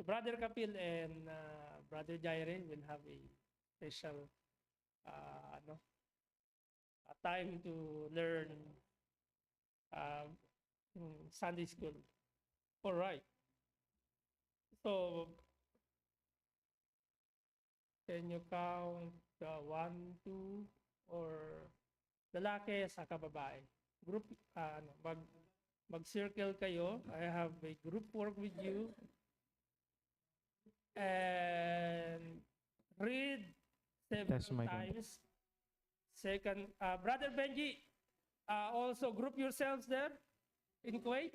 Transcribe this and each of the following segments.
Brother Kapil and Brother Jaire will have a special a time to learn in Sunday school. All right. So, can you count 1, 2, or lalaki saka babae? Group, mag-circle kayo. I have a group work with you. And read several times. Second, Brother Benji, also group yourselves there in Kuwait.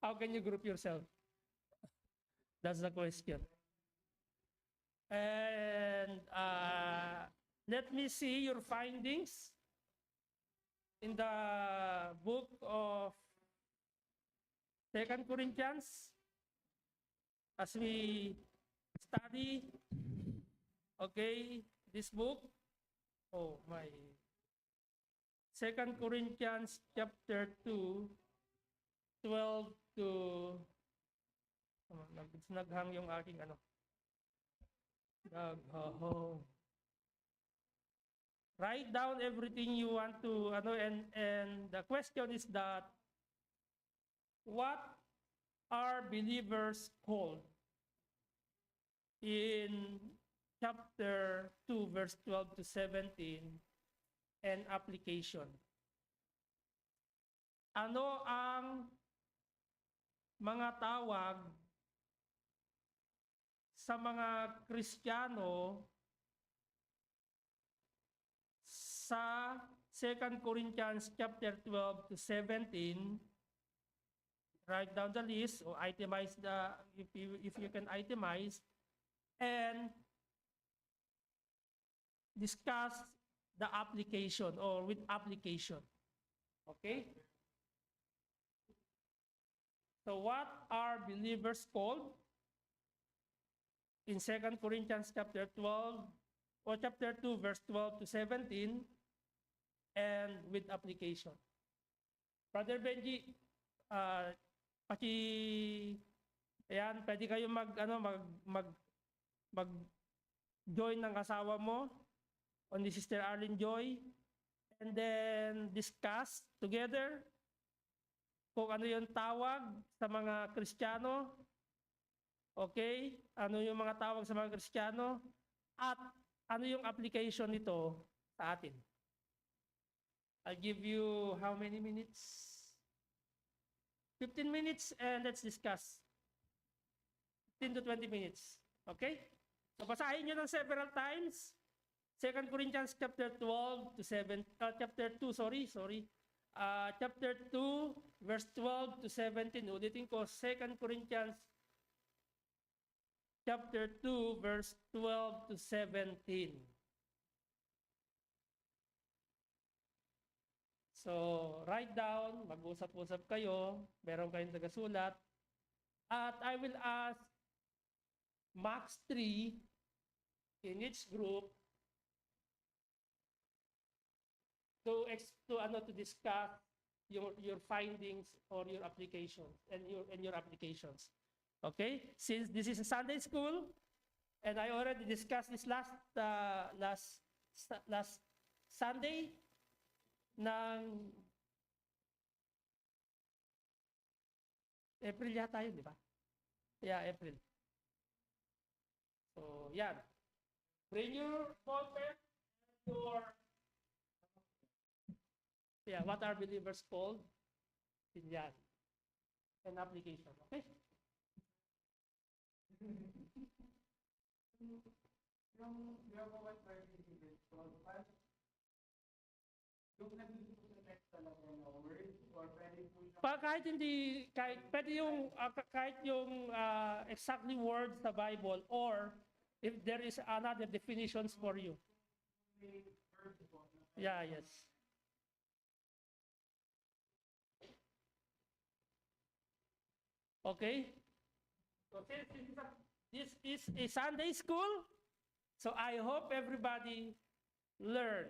How can you group yourself? That's the question. And let me see your findings in the book of 2 Corinthians as we study, okay, this book. Oh my. 2 Corinthians chapter 2, 12 to naghang yung aking write down everything you want to and the question is that what are believers called in chapter 2 verse 12 to 17 and application. Ano ang mga tawag sa mga Kristiyano sa 2 Corinthians chapter 12 to 17? Write down the list or itemize the if you can itemize and discuss the application or with application. Okay? So what are believers called in 2 Corinthians chapter 12 or chapter 2 verse 12 to 17 and with application? Brother Benji, ayan, pwede kayo mag join ng asawa mo o ni Sister Arlene Joy and then discuss together kung ano yung tawag sa mga Kristiyano. Okay? Ano yung mga tawag sa mga Kristiyano at ano yung application nito sa atin. I'll give you how many minutes? 15 minutes and let's discuss. 15 to 20 minutes. Okay? So basahin nyo ng several times. 2 Corinthians chapter 12 to 7, chapter 2, chapter 2, verse 12 to 17. Ulitin ko, 2 Corinthians chapter 2, verse 12 to 17. So, write down, mag-usap-usap kayo, meron kayong tagasulat, at I will ask max 3 in each group to discuss your findings or your applications and your applications. Okay? Since this is a Sunday school, and I already discussed this last Sunday ng April yata yun, di ba? Yeah, April. So, yan. Bring your ballpen and what are believers called? Yan. An application, okay? Pwede yung kahit yung exactly words sa Bible or if there is another definitions for you. Yeah, yes. Okay? So since this is a Sunday school, so I hope everybody learn.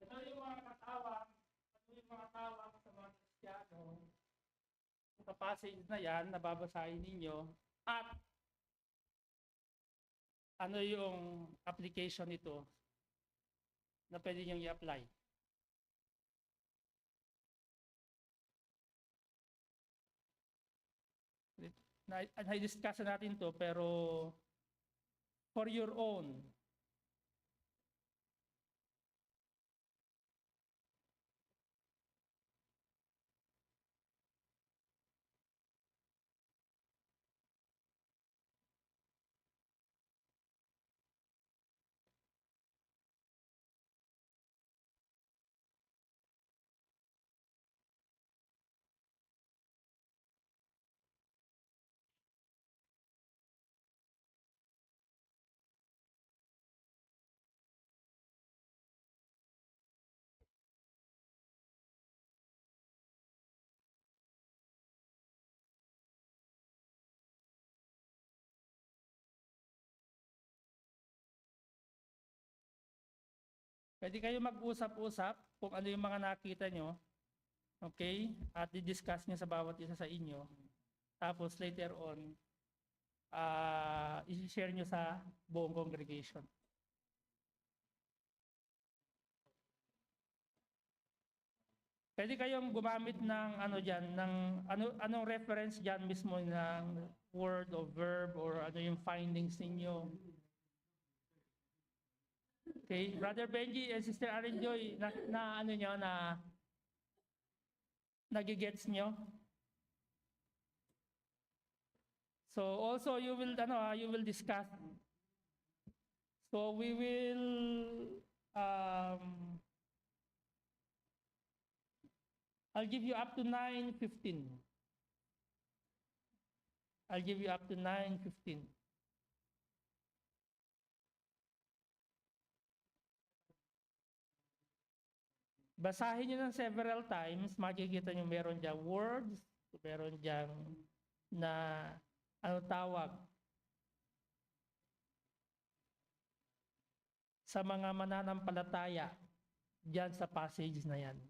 Ito yung mga katawag, sa mga Kristiyano. Sa passage na yan, nababasahin ninyo. At ano yung application nito na pwede nyo i-apply. Na-discuss natin to pero for your own. Pwede kayo mag-usap-usap kung ano yung mga nakita nyo. Okay? At i-discuss nyo sa bawat isa sa inyo. Tapos later on, i-share nyo sa buong congregation. Pwede kayong gumamit ng ano diyan, ng anong reference diyan mismo ng word or verb or ano yung findings ninyo. Okay, Brother Benji and Sister Aaron Joy, na ano nyo, na nagigets nyo? So also you will discuss. So we will I'll give you up to 9:15. I'll give you up to 9:15. Basahin nyo ng several times, makikita nyo meron dyan words, meron dyan na ano tawag sa mga mananampalataya dyan sa passage na yan.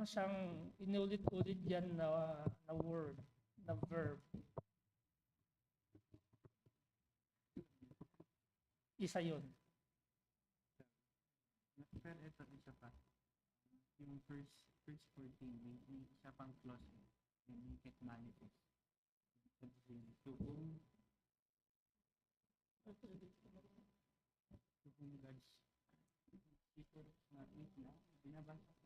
meron siyang inulit-ulit dyan na word, na verb. Isa yun. Pero ito, isa pa. Yung first 14, may isa pang clause. Yung make it manifest. So, kung God's people na binabasa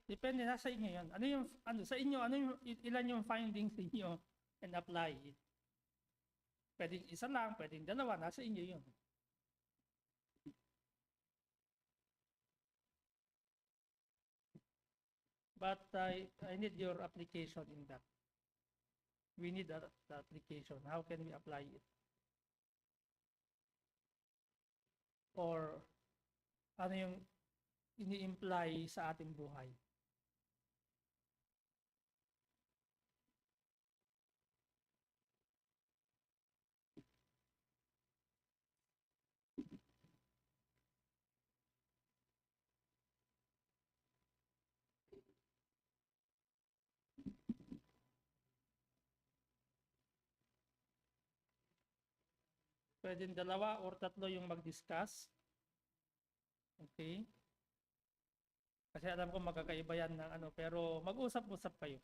Depende na sa inyo 'yon. Sa inyo, ilan yung findings niyo and apply it. Pwedeng isa lang, pwedeng dalawa, nasa inyo 'yon. But I need your application in that. We need the application. How can we apply it? Or ano yung ini-imply sa ating buhay? Pwedeng dalawa or tatlo yung mag-discuss. Okay? Kasi alam ko magkakaiba yan ng ano, pero mag-usap-usap kayo.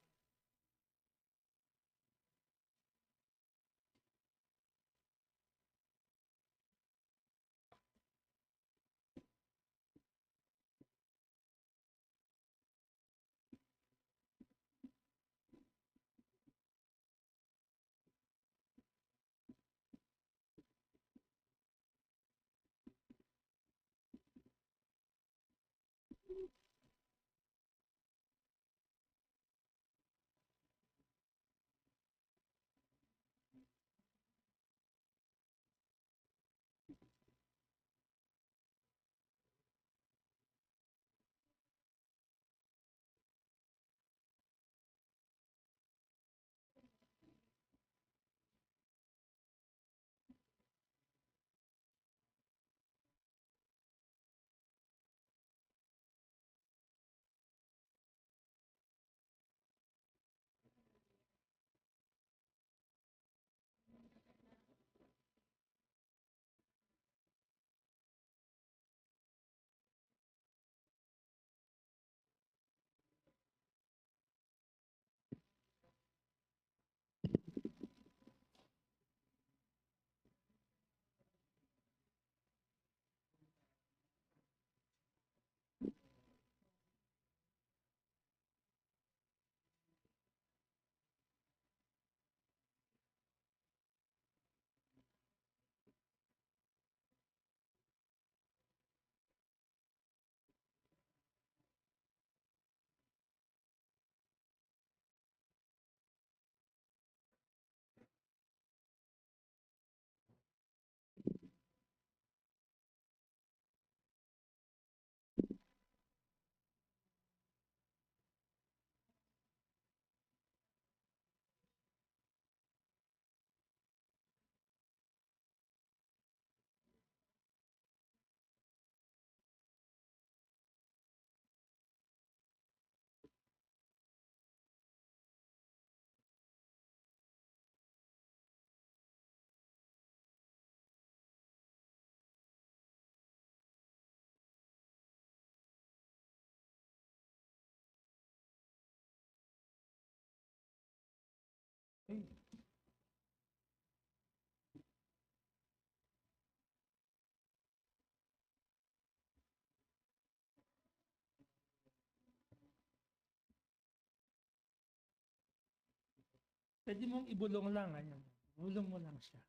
Ay. Pwede mong ibulong lang. Ayan. Bulong mo lang siya.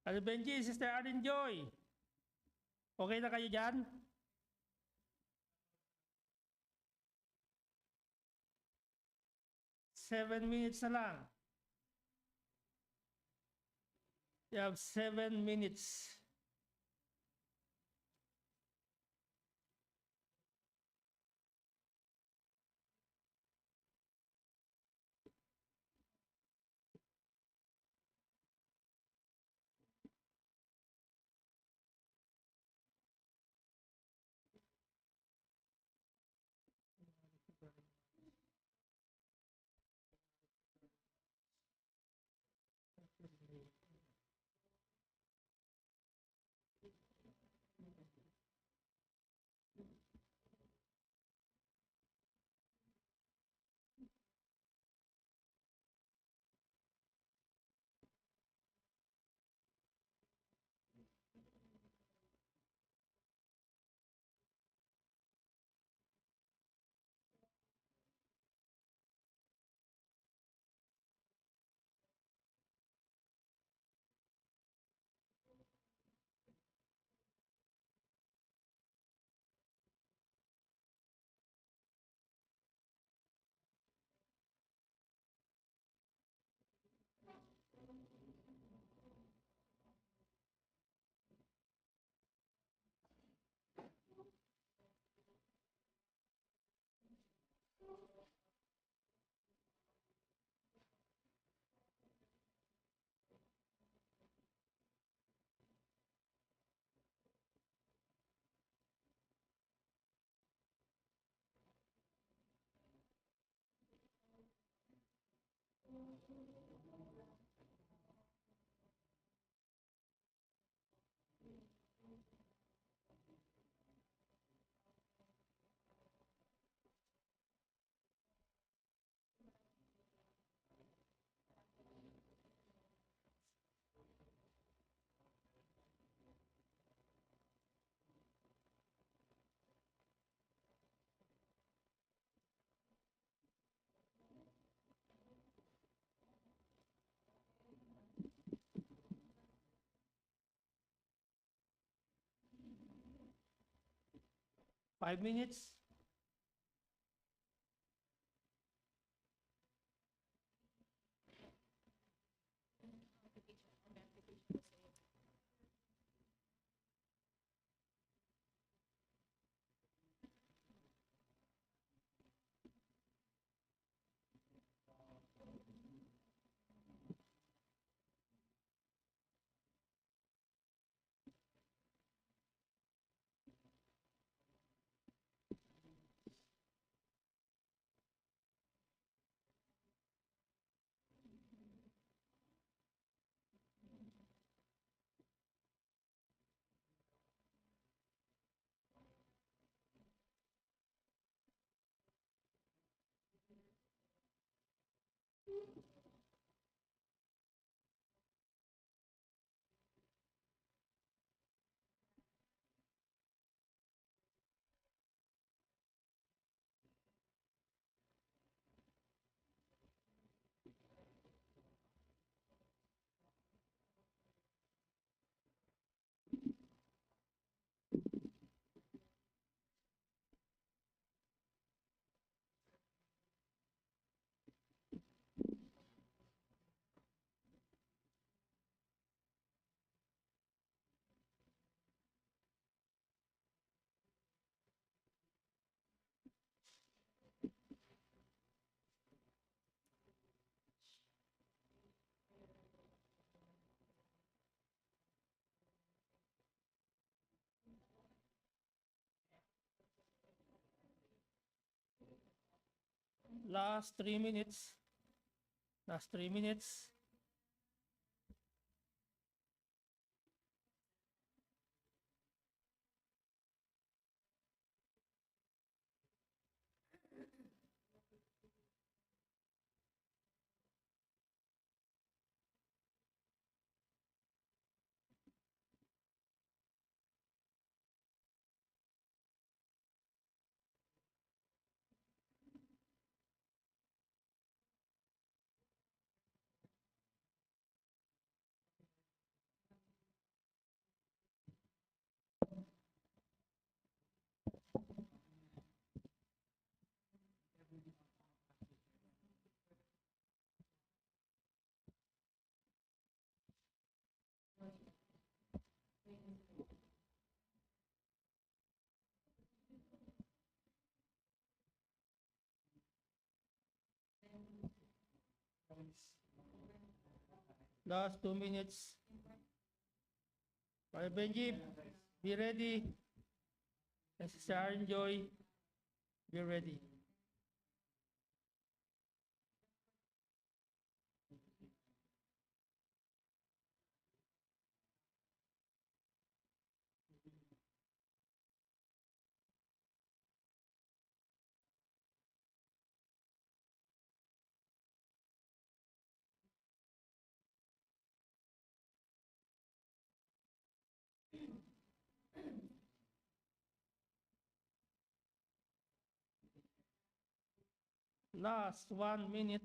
Ate Benji, Sister Arlene Joy. Okay na kayo dyan? Seven minutes na lang. You have 7 minutes. Five minutes. Last 3 minutes. Last 3 minutes. Last 2 minutes. Brother Benji, be ready. And Sister Aaron Joy, be ready. Last 1 minute.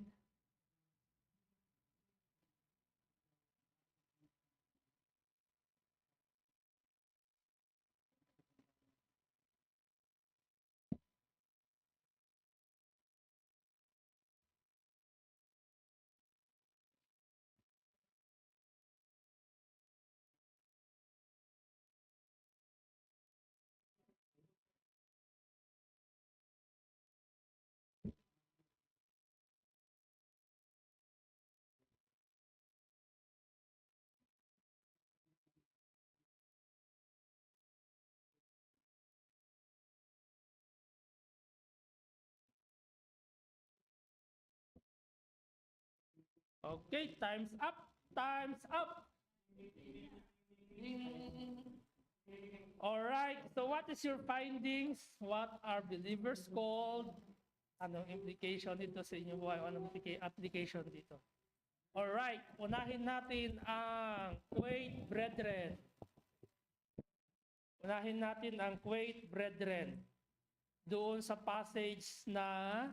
Okay, time's up. Time's up. All right, so what is your findings? What are believers called? Anong implication dito sa inyong buhay? Anong application dito? All right, unahin natin ang Kuwait Brethren. Unahin natin ang Kuwait Brethren. Doon sa passage na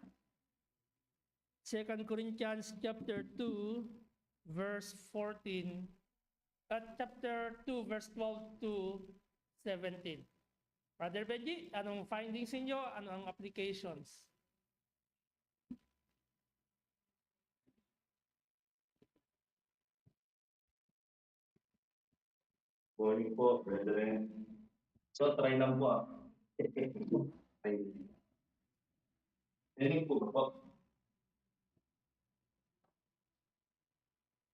2 Corinthians chapter 2 verse 14 at chapter 2 verse 12 to 17. Brother Benji, anong findings niyo? Ano ang applications? Morning po, brethren. So, try lang po ah. Try. Dinig po po.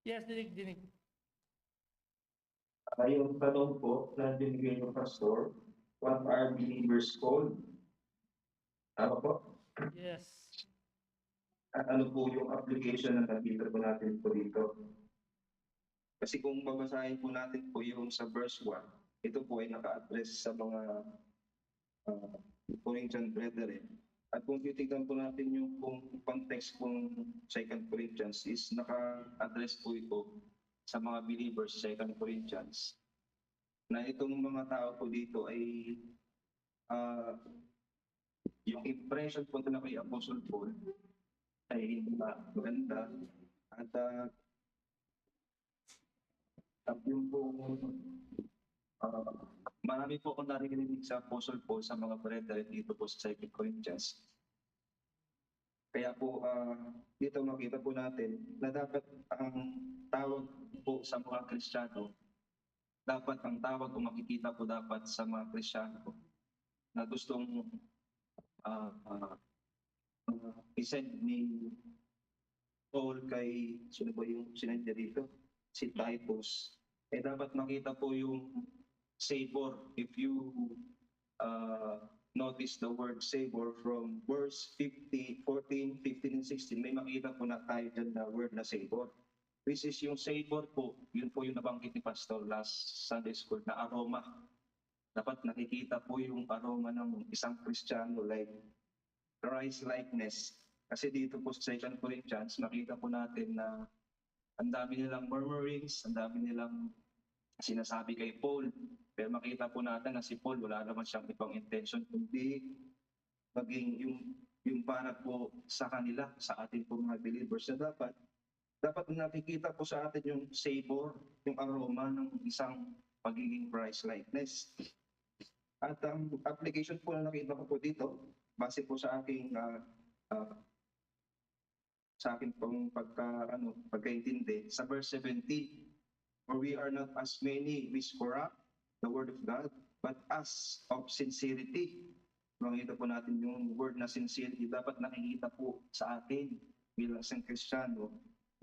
Yes, dinig. Yung tanong po na binigay ng pastor, what are believers called? Ano po? Yes. At ano po yung application na nakita po natin po dito? Kasi kung babasahin po natin po yung sa verse 1, ito po ay naka-address sa mga Corinthian brethren. At kung titignan po natin yung context ng 2 Corinthians is naka-address po ito sa mga believers sa 2 Corinthians. Na itong mga tao po dito ay yung impression po na kay Apostle Paul ay hindi maganda. At yung po marami po akong narinig sa Apostle Paul sa mga brethren dito po sa 2 Corinthians. Kaya po dito makita po natin na dapat ang tawag po sa mga Kristiyano, dapat ang tawag o makikita po dapat sa mga Kristiyano na gustong isend ni Paul kay, sino po yung sinend niya dito? Si Titus. Dapat makita po yung savor if you notice the word savor from verse 50, 14, 15, and 16, may makita po na tayo dyan na word na savor. This is yung savor po, yun po yung nabanggit ni Pastor last Sunday School na aroma. Dapat nakikita po yung aroma ng isang Kristiyano like Christ-likeness. Kasi dito po sa 2 Corinthians, makita po natin na ang dami nilang murmurings, ang dami nilang sinasabi kay Paul. Pero makita po natin na si Paul, wala naman siyang ibang intention, kundi maging yung para po sa kanila, sa ating po mga believers na dapat nakikita po sa atin yung savor, yung aroma ng isang pagiging Christ-likeness. At ang application po na nakita ko po dito, base po sa aking pong pagkaintindi, sa verse 17, for we are not as many which corrupt the word of God, but as of sincerity. Makita po natin yung word na sincerity, dapat nakikita po sa atin bilang isang Kristiyano,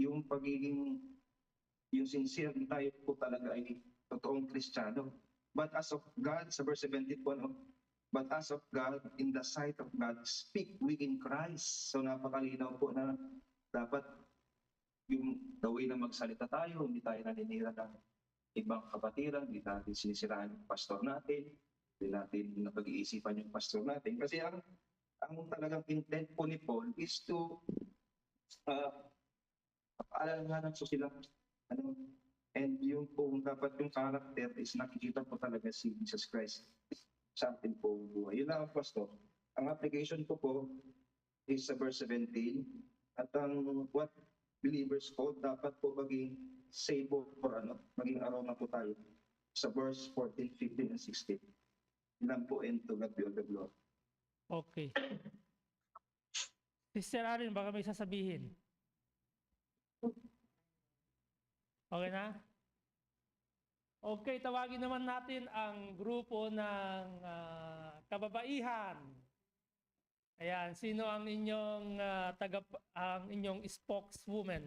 yung pagiging, yung sincere tayo po talaga ay totoong Kristiyano. But as of God, sa verse 17 po, but as of God, in the sight of God, speak we in Christ. So napakalinaw po na dapat yung the way na magsalita tayo, hindi tayo naninira ng ibang kapatiran, hindi natin sinisiraan yung pastor natin, hindi natin napag-iisipan yung pastor natin. Kasi ang talagang intent po ni Paul is to paalalahanan so sila and yung po dapat yung character is nakikita po talaga si Jesus Christ sa ating po buhay. Yun lang, Pastor. Ang application ko po is sa verse 17 at ang what believers po dapat po maging savor or maging aroma po tayo sa verse 14, 15, and 16. Yun lang po, and to God be all the glory. Okay. Sister Arin, baka may sasabihin. Okay na? Okay, tawagin naman natin ang grupo ng kababaihan. Ayan, sino ang inyong ang inyong spokeswoman?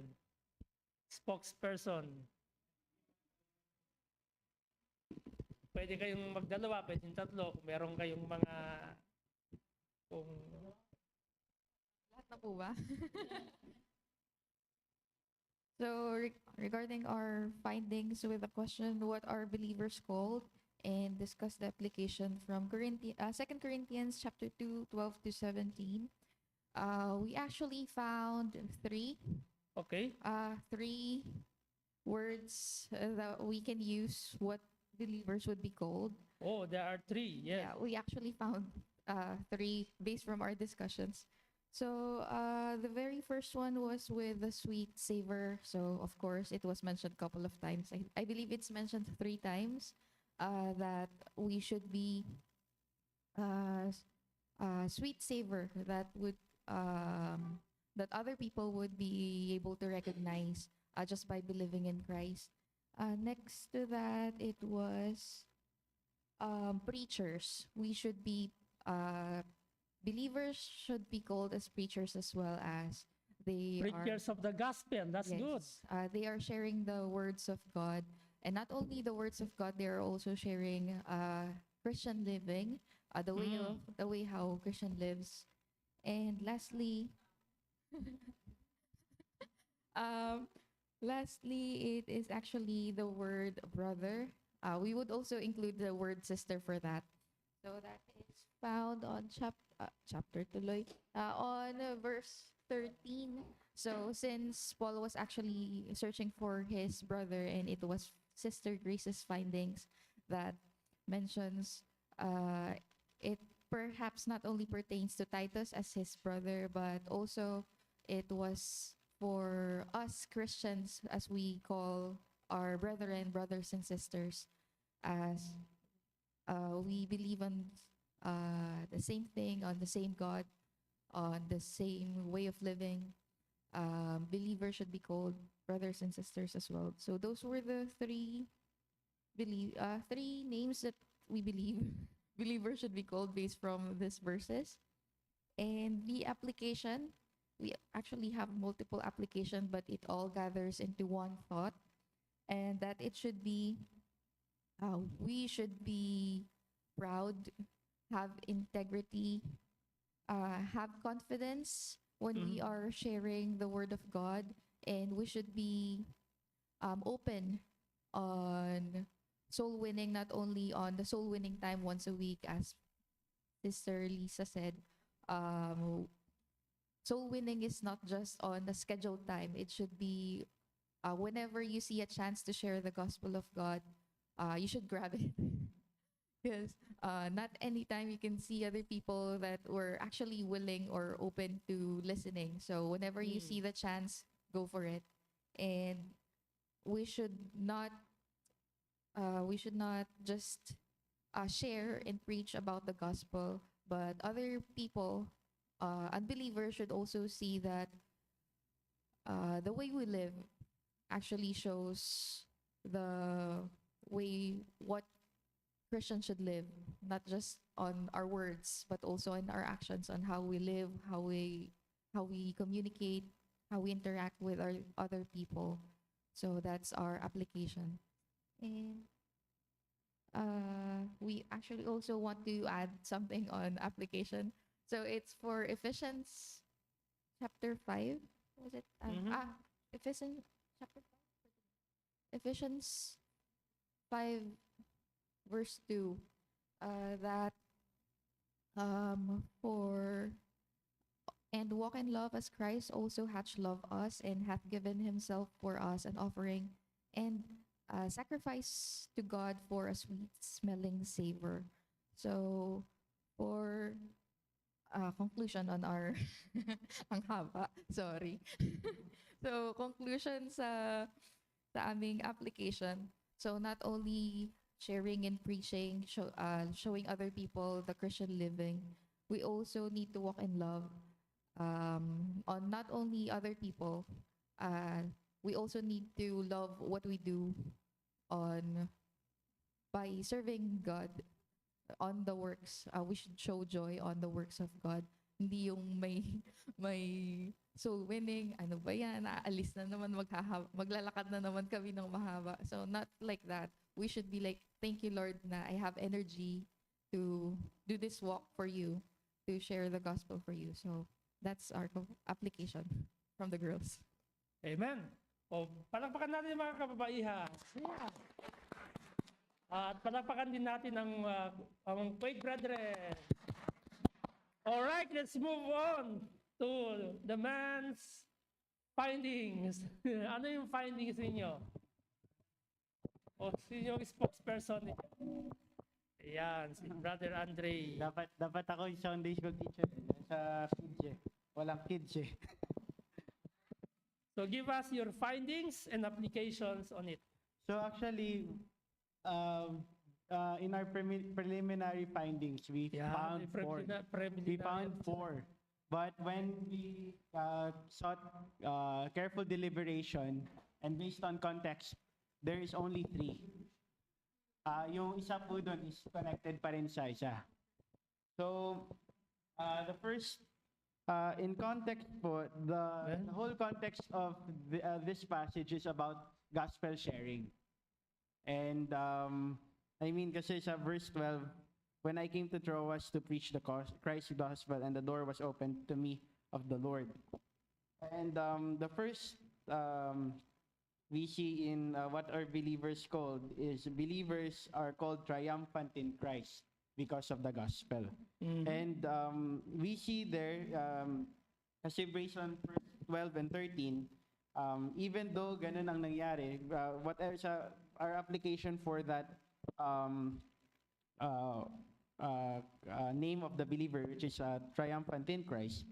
Spokesperson. Pwede kayong magdalawa, pwedeng tatlo, kung meron kayong mga Lahat na po ba? So regarding our findings with the question, what are believers called? And discuss the application from 2 Corinthians chapter 2, 12 to 17. We actually found three words that we can use what believers would be called. Oh, there are three. Yeah. Yeah, we actually found three based from our discussions. So the very first one was with the sweet savor. So of course it was mentioned a couple of times. I believe it's mentioned 3 times that we should be sweet savor that would that other people would be able to recognize just by believing in Christ. Next to that, it was preachers. We should be believers should be called as preachers as well as they Preachers of the gospel. That's good. They are sharing the words of God, and not only the words of God, they are also sharing Christian living, the way how Christian lives. And lastly, lastly, it is actually the word brother. We would also include the word sister for that. So that is found on chapter tuloy, on verse 13. So since Paul was actually searching for his brother, and it was Sister Grace's findings that mentions it perhaps not only pertains to Titus as his brother, but also it was for us Christians, as we call our brethren, brothers and sisters, as we believe on the same thing, on the same God, on the same way of living. Believers should be called brothers and sisters as well. So those were the three names that we believe believers should be called based from these verses. And the application, we actually have multiple application, but it all gathers into one thought, and that it should be we should be proud have integrity, have confidence when we Mhm. are sharing the word of God, and we should be open on soul winning, not only on the soul winning time once a week, as Sister Lisa said. Um, Soul winning is not just on the scheduled time. It should be whenever you see a chance to share the gospel of God, you should grab it. Because not anytime you can see other people that were actually willing or open to listening. So whenever you Mm. see the chance, go for it. And we should not just share and preach about the gospel, but other people, unbelievers, should also see that the way we live actually shows the way what Christians should live, not just on our words, but also in our actions, on how we live, how we communicate, how we interact with our other people. So that's our application. And we actually also want to add something on application. So it's for Ephesians chapter 5. Was it? Mhm. Ephesians chapter 5. Ephesians 5 verse 2. That for and walk in love as Christ also hath loved us and hath given himself for us an offering and sacrifice to God for a sweet smelling savor. So for conclusion on our ang haba, sorry. So conclusion sa aming application. So not only sharing and preaching, showing other people the Christian living, we also need to walk in love on not only other people, we also need to love what we do on by serving God on the works. We should show joy on the works of God. Hindi yung may soul winning, ano ba yan, aalis na naman, maglalakad na naman kami ng mahaba. So not like that. We should be like, thank you Lord na I have energy to do this walk for you, to share the gospel for you. So that's our application from the girls. Amen. O, palakpakan natin yung mga kababaihan. Yeah. At palakpakan din natin ang Quake Brethren. Alright, let's move on to the man's findings. Ano yung findings ninyo? O, sino yung spokesperson ninyo? Ayan, si Brother Andre. Dapat ako yung Sunday school teacher sa kids eh. Walang kids eh. So give us your findings and applications on it. So actually, in our preliminary findings, we found four. We found four. But when we sought careful deliberation and based on context, there is only three. Yung isa po doon is connected pa rin sa isa. So, the first, in context po, the whole context of this passage is about gospel sharing. And I mean, kasi sa verse 12, when I came to Troas to preach the Christ gospel, and the door was opened to me of the Lord. And the first we see in what our believers called is believers are called triumphant in Christ because of the gospel. Mhm. And we see there, kasi based on verse 12 and 13, even though ganun ang nangyari, whatever our application for that name of the believer, which is triumphant in Christ,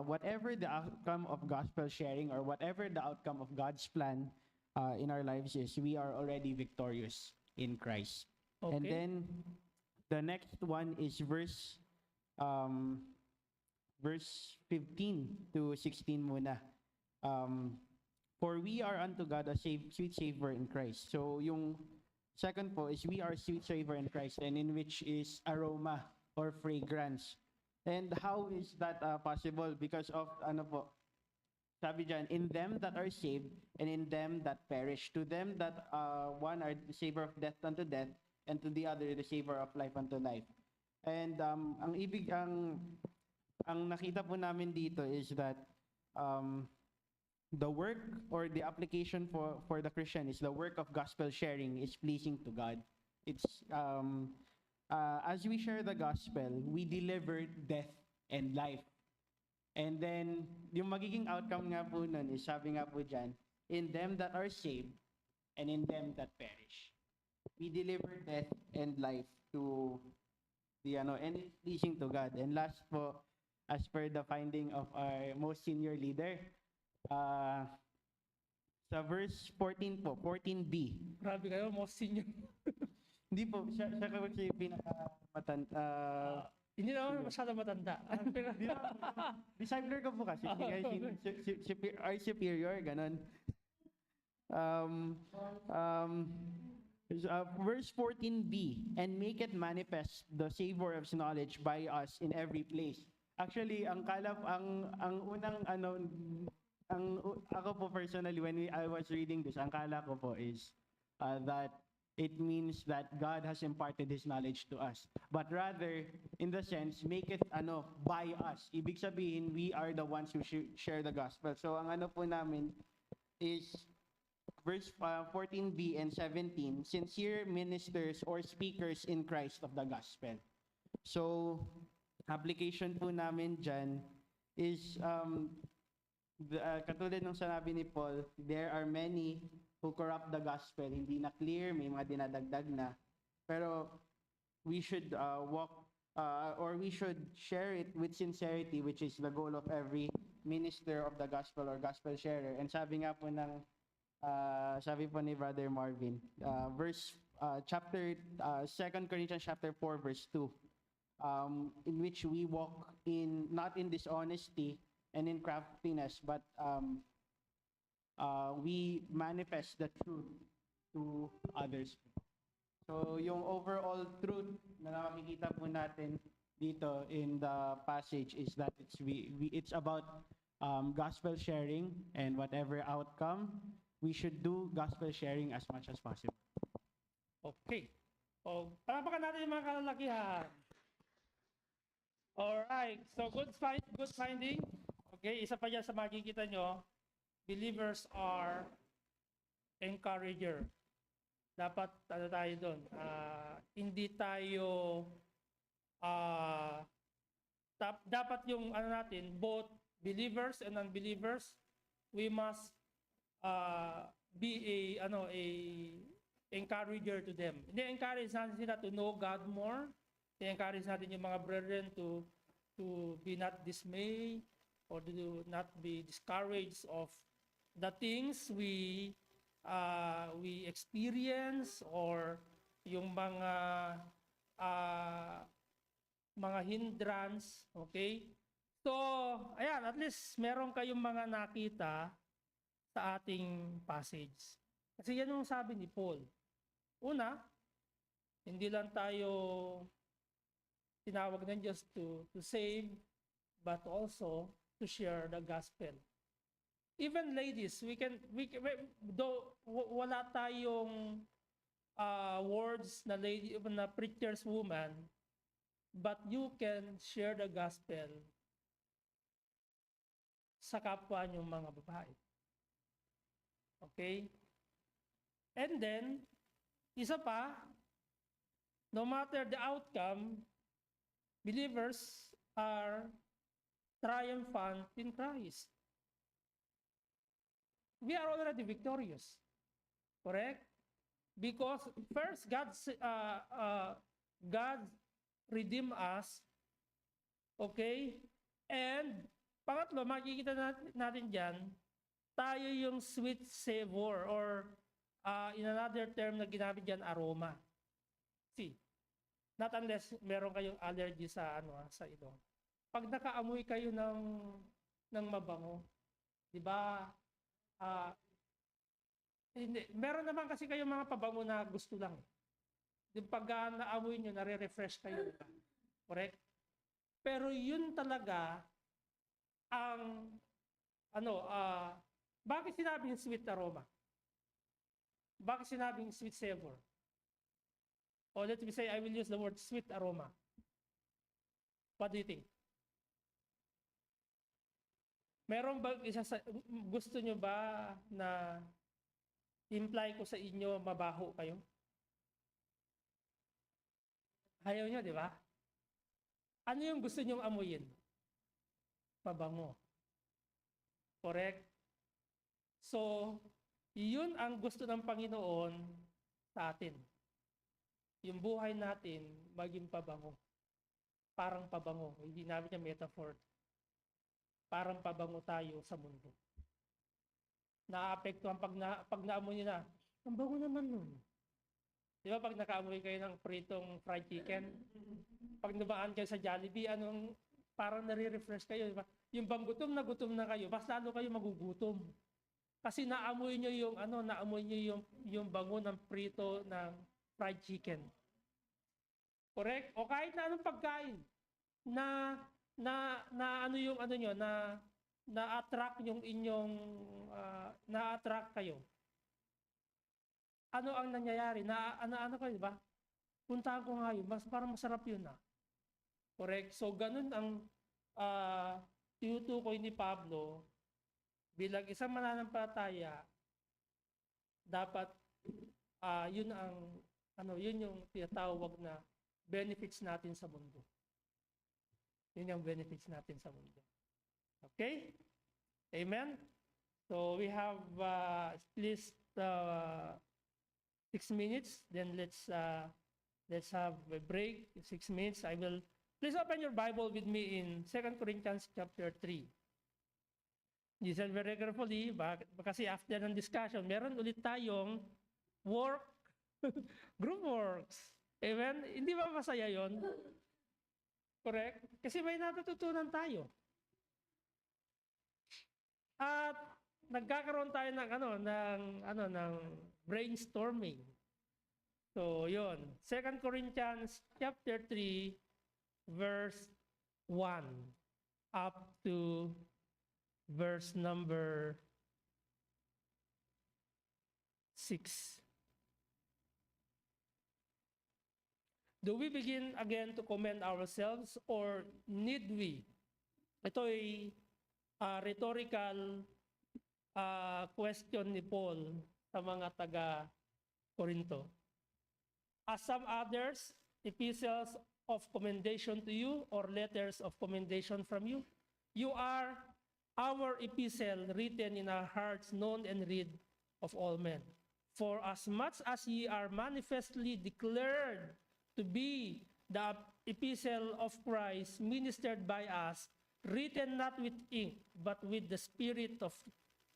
whatever the outcome of gospel sharing or whatever the outcome of God's plan in our lives is, we are already victorious in Christ. Okay. And then the next one is verse 15 to 16 muna. For we are unto God a sweet savor in Christ. So yung second po is we are sweet savor in Christ, and in which is aroma or fragrance. And how is that possible? Because of ano po, sabi dyan, in them that are saved and in them that perish. To them that one are the savor of death unto death, and to the other the savor of life unto life. And ang nakita po namin dito is that the work or the application for the Christian is the work of gospel sharing is pleasing to God. It's as we share the gospel, we deliver death and life. And then, yung magiging outcome nga po nun is, sabi nga po dyan, in them that are saved and in them that perish. We deliver death and life to and it's pleasing to God. And last po, as per the finding of our most senior leader, sa verse 14 po, 14b. Grabe kayo, most senior. Hindi po, siya kasi pinaka-matanda. Hindi naman masyado matanda. Discipler ko po kasi. Our superior, ganon. Verse 14b, and make it manifest the savor of knowledge by us in every place. Actually, ang unang ako po personally, when I was reading this, ang kala ko po is that it means that God has imparted His knowledge to us. But rather, in the sense, make it by us. Ibig sabihin, we are the ones who share the gospel. So ang po namin is verse 14b and 17, sincere ministers or speakers in Christ of the gospel. So, application po namin dyan is, katulad ng sinabi ni Paul, there are many who corrupt the gospel. Hindi na clear, may mga dinadagdag na. Pero we should or we should share it with sincerity, which is the goal of every minister of the gospel or gospel sharer. And sabi nga po sabi po ni Brother Marvin, chapter 2 Corinthians chapter 4 verse 2, in which we walk not in dishonesty and in craftiness, but we manifest the truth to others. So yung overall truth na nakikita po natin dito in the passage is that it's about gospel sharing, and whatever outcome, we should do gospel sharing as much as possible. Okay. Palapakan natin yung mga kalalakihan. Alright. So, good finding. Okay, isa pa dyan sa makikita nyo, believers are encourager. Dapat, tayo doon, hindi tayo, dapat yung, natin, both believers and unbelievers, we must be a encourager to them. Encourage natin sila to know God more. Encourage natin yung mga brethren to be not dismayed or to not be discouraged of the things we experience, or yung mga hindrance. Okay? So, ayan, at least meron kayong mga nakita sa ating passage. Kasi yan yung sabi ni Paul. Una, hindi lang tayo tinawag ng Diyos to save, but also to share the gospel. Even ladies, though wala tayong words na preacher's woman, but you can share the gospel sa kapwa niyong mga babae. Okay? And then, isa pa, no matter the outcome, believers are triumphant in Christ. We are already victorious. Correct? Because first, God redeemed us. Okay? And pangatlo, makikita natin dyan, tayo yung sweet savor, or in another term na ginamit dyan, aroma. See, not unless meron kayong allergy sa ito. Pag nakaamoy kayo ng mabango, di ba? Meron naman kasi kayong mga pabango na gusto lang. Yung pag naamoy nyo, nare-refresh kayo. Diba? Correct? Pero yun talaga ang bakit sinabing sweet aroma? Bakit sinabing sweet savor? Or let me say, I will use the word sweet aroma. What do you think? Meron ba gusto nyo ba na imply ko sa inyo mabaho kayo? Ayaw nyo, di ba? Ano yung gusto nyong amuyin? Mabango. Correct? So, yun ang gusto ng Panginoon sa atin. Yung buhay natin maging pabango. Parang pabango. Hindi namin yung metaphor. Parang pabango tayo sa mundo. Naapektuhan pag naamoy nyo na, ang bango naman nun. Di ba pag nakaamoy kayo ng pritong fried chicken, pag nabaan kayo sa Jollibee, parang nare-refresh kayo, di ba? Yung bang gutom na kayo, mas lalo kayo magugutom. Kasi naamoy nyo yung bango ng prito ng fried chicken. Correct? O kahit na anong pagkain na na-attract yung inyong na-attract kayo. Ano ang nangyayari? Ano kayo, di ba? Puntahan ko nga yun, parang masarap yun na. Correct? So, ganun ang tinutukoy ni Pablo bilang isang mananampalataya, dapat yun yung tinatawag na benefits natin sa mundo. Yun yung benefits natin sa mundo. Okay? Amen? So, we have at least 6 minutes. Then let's have a break. 6 minutes. Please open your Bible with me in 2 Corinthians chapter 3. Listen very carefully, kasi after ng discussion, meron ulit tayong group works. Amen? Hindi ba masaya yon? Correct? Kasi may natututunan tayo. At nagkakaroon tayo ng brainstorming. So, yon. 2 Corinthians chapter 3 verse 1 up to verse number 6. Do we begin again to commend ourselves or need we? Ito ay rhetorical question ni Paul sa mga taga-Korinto. As some others, epistles of commendation to you or letters of commendation from you, you are our epistle written in our hearts, known and read of all men. For as much as ye are manifestly declared to be the epistle of Christ, ministered by us, written not with ink, but with the Spirit of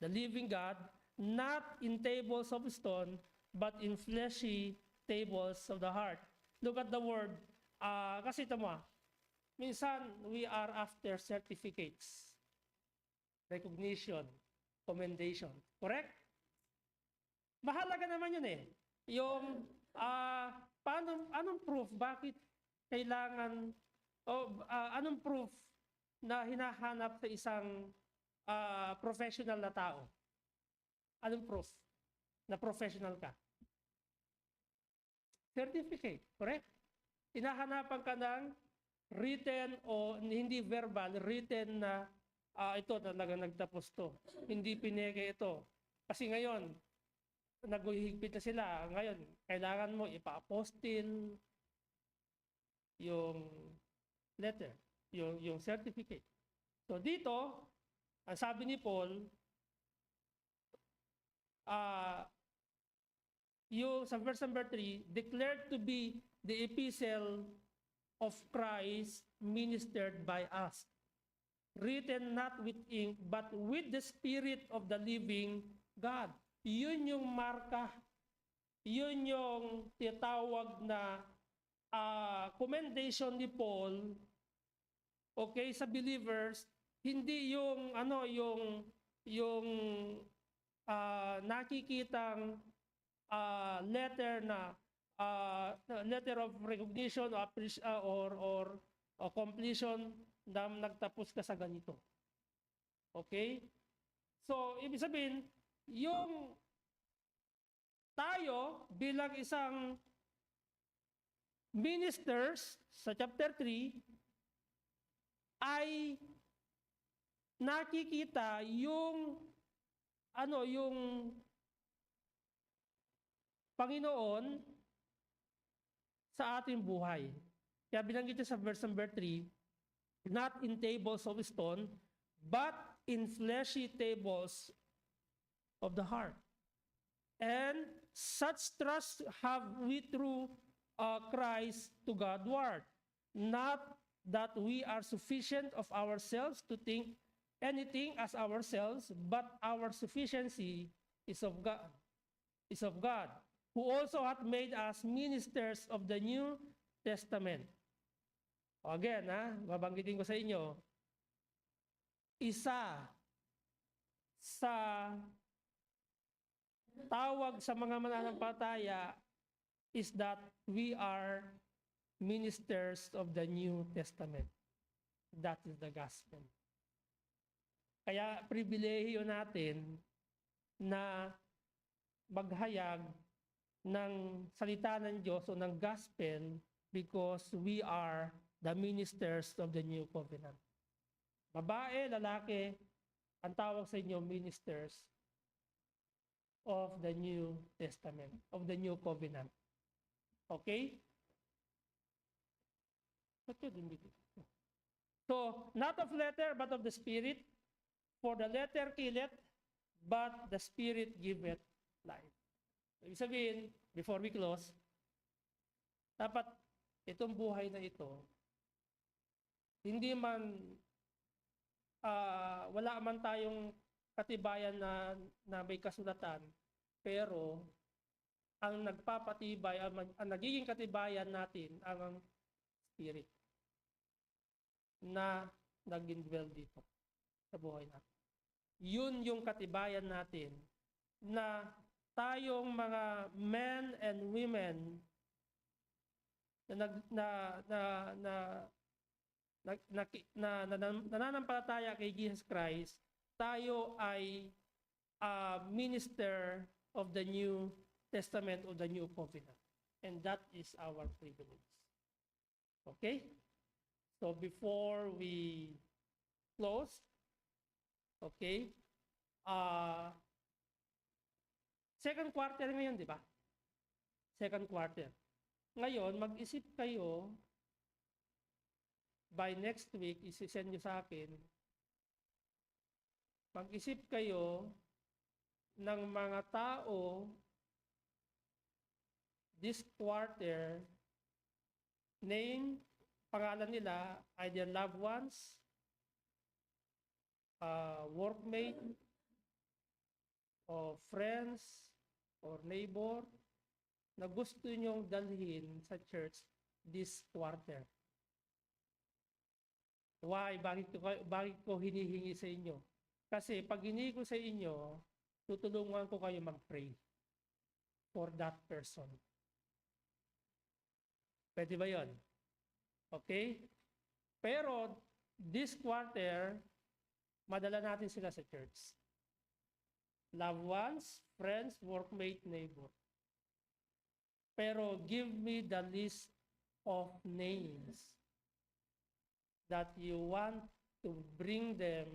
the living God, not in tables of stone, but in fleshy tables of the heart. Look at the word. Kasi ito mo, minsan we are after certificates, recognition, commendation. Correct? Mahalaga naman yun eh. Yung, anong proof? Bakit kailangan, anong proof na hinahanap sa isang professional na tao? Anong proof na professional ka? Certificate, correct? Hinahanapan ka ng written o hindi verbal, written na ito talaga nagtapos to. Hindi pineke ito. Kasi ngayon, naguhigpit na sila. Ngayon, kailangan mo ipa-apostil yung letter, yung certificate. So dito, ang sabi ni Paul, yung sa verse number 3, declared to be the epistle of Christ ministered by us, written not with ink, but with the Spirit of the living God. Yun yung marka, yun yung tinatawag na commendation ni Paul, okay, sa believers, hindi yung nakikitang letter na letter of recognition or completion na nagtapos ka sa ganito. Okay? So, ibig sabihin, yung tayo bilang isang ministers sa chapter 3, ay nakikita yung yung Panginoon sa ating buhay. Kaya binanggit niya sa verse number 3, not in tables of stone, but in fleshy tables of the heart. And such trust have we through Christ to Godward, not that we are sufficient of ourselves to think anything as ourselves, but our sufficiency is of God, who also hath made us ministers of the New Testament. Again, babanggitin ko sa inyo, isa sa tawag sa mga mananampalataya is that we are ministers of the New Testament. That is the gospel. Kaya pribilehiyo natin na maghayag ng salita ng Diyos o ng gospel because we are the ministers of the New Covenant. Babae, lalaki, ang tawag sa inyo ministers of the New Testament, of the New Covenant. Okay? So, not of letter, but of the Spirit. For the letter killeth, but the Spirit giveth life. Ibig sabihin, before we close, dapat itong buhay na ito, hindi man, wala man tayong katibayan na may kasulatan, pero ang nagpapatibay, ang nagiging katibayan natin, ang Spirit na nag-indwell dito sa buhay natin. Yun yung katibayan natin na tayong mga men and women na nananampalataya kay Jesus Christ, tayo ay minister of the New Testament or the New Covenant. And that is our privilege. Okay? So before we close, okay, second quarter ngayon, di ba? Second quarter. Ngayon, mag-isip kayo, by next week, isi-send nyo sa akin, mag-isip kayo ng mga tao this quarter, name, pangalan nila, either loved ones, workmate, or friends, or neighbor, na gusto nyong dalhin sa church this quarter. Why? Bakit ko hinihingi sa inyo? Kasi pag hinihingi ko sa inyo, tutulungan ko kayo mag-pray for that person. Pwede ba yon? Okay? Pero this quarter, madala natin sila sa church. Loved ones, friends, workmate, neighbor. Pero give me the list of names that you want to bring them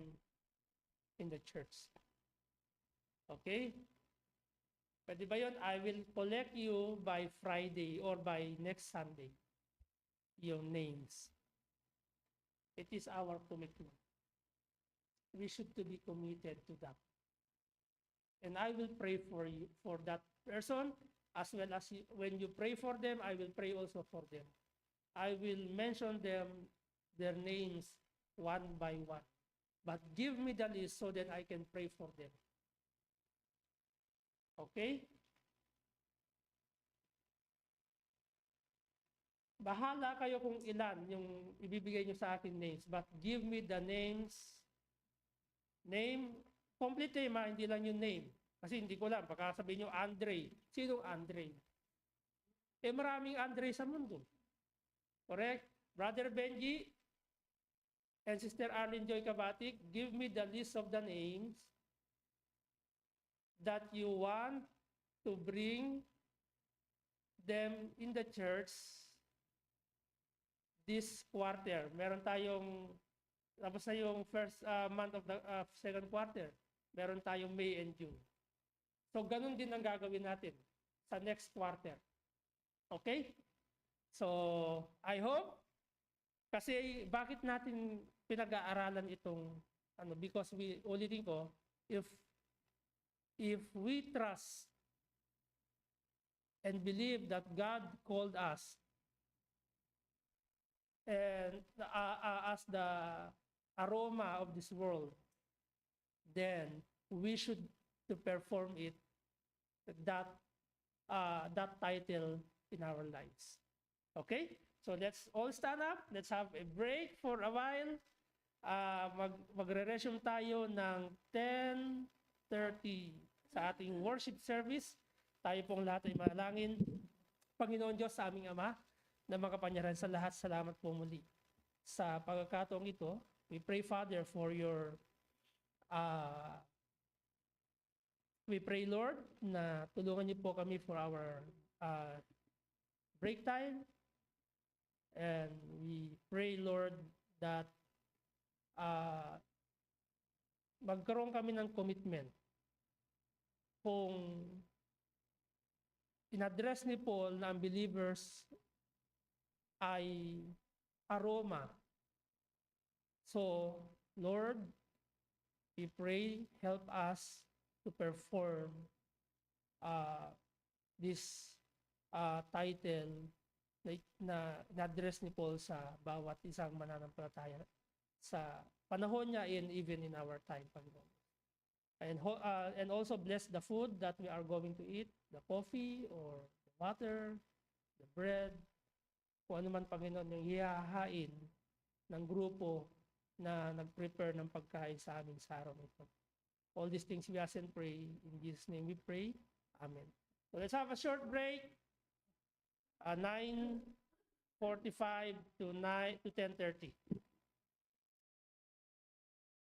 in the church. Okay? Pwede ba yun? I will collect you by Friday or by next Sunday. Your names. It is our commitment. We should to be committed to that. And I will pray for you, for that person, as well as when you pray for them, I will pray also for them. I will mention them, their names, one by one. But give me the list so that I can pray for them. Okay? Bahala kayo kung ilan yung ibibigay nyo sa akin names, but give me the names. Name, complete name, hindi lang yung name. Kasi hindi ko lang, baka sabihin nyo Andre. Sinong Andre? Eh maraming Andre sa mundo. Correct? Brother Benji and Sister Arlene Joy Kabatik, give me the list of the names that you want to bring them in the church this quarter. Meron tayong Tapos na yung first month of the second quarter. Meron tayong May and June. So, ganun din ang gagawin natin sa next quarter. Okay? So, I hope, kasi bakit natin pinag-aaralan itong, because ulitin ko, if we trust and believe that God called us and as the aroma of this world, then we should to perform it, that title in our lives. Okay? So let's all stand up. Let's have a break for a while. Magre-resume tayo ng 10:30 sa ating worship service. Tayo pong lahat ay manalangin. Panginoon Diyos sa aming Ama, na makapangyarihan sa lahat, salamat po muli sa pagkakataong ito. We pray, Father, for your we pray, Lord, na tulungan niyo po kami for our break time. And we pray, Lord, that magkaroon kami ng commitment. Kung in-address ni Paul na ang believers ay aroma. So, Lord, we pray, help us to perform this title na na-address ni Paul sa bawat isang mananampalataya sa panahon niya and even in our time, Panginoon. And also bless the food that we are going to eat, the coffee or the water, the bread, kung ano man, Panginoon, yung hihahain ng grupo na nag-prepare ng pagkain sa amin sa araw nito. All these things we ask and pray. In Jesus' name we pray. Amen. So let's have a short break. 9:45 to 10:30.